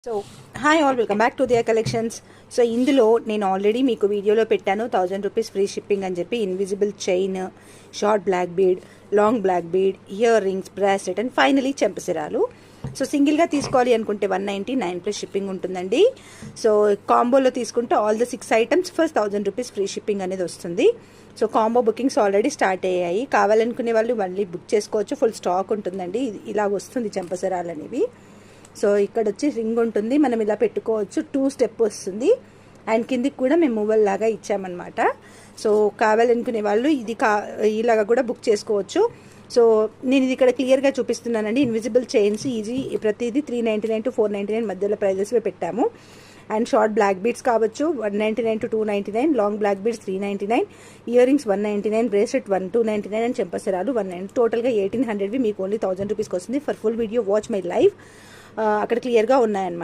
So hi all, welcome back to their collections. So ఇందులో నేను already మీకు వీడియోలో పెట్టాను 1000 రూపీస్ ఫ్రీ షిప్పింగ్ అని చెప్పి. Invisible chain, short black bead, long black bead, earrings, bracelet and finally చెంపసిరాలు. So సింగిల్గా తీసుకోవాలి అనుకుంటే 199 ప్లస్ షిప్పింగ్ ఉంటుందండి. సో కాంబోలో తీసుకుంటే all the 6 items first 1000 rupees free shipping అనేది వస్తుంది. So combo bookings already start అయ్యాయి. కావాలనుకునే వాళ్ళు మళ్ళీ బుక్ చేసుకోవచ్చు. ఫుల్ స్టాక్ ఉంటుందండి. ఇలా వస్తుంది చెంపసిరాలు అనేవి. సో ఇక్కడ వచ్చి రింగ్ ఉంటుంది, మనం ఇలా పెట్టుకోవచ్చు. 2 స్టెప్ వస్తుంది అండ్ కిందికి కూడా మేము మూవల్ లాగా ఇచ్చామన్నమాట. సో కావాలనుకునే వాళ్ళు ఇది ఇలాగా కూడా బుక్ చేసుకోవచ్చు. సో నేను ఇది ఇక్కడ క్లియర్గా చూపిస్తున్నానండి. ఇన్విజిబుల్ చైన్స్ ఈజీ ప్రతిదీ 399 to 499 మధ్యలో ప్రైజెస్ పెట్టాము. అండ్ షార్ట్ బ్లాక్ బీడ్స్ కావచ్చు 199 to 299, long black beads 399, earrings 199, bracelet 1299 and చెంపసిరాలు 199. టోటల్గా 1800 మీకు ఓన్లీ 1000 రూపీస్కి వస్తుంది. For full video watch my live. అక్కడ క్లియర్గా ఉన్నాయన్నమాట.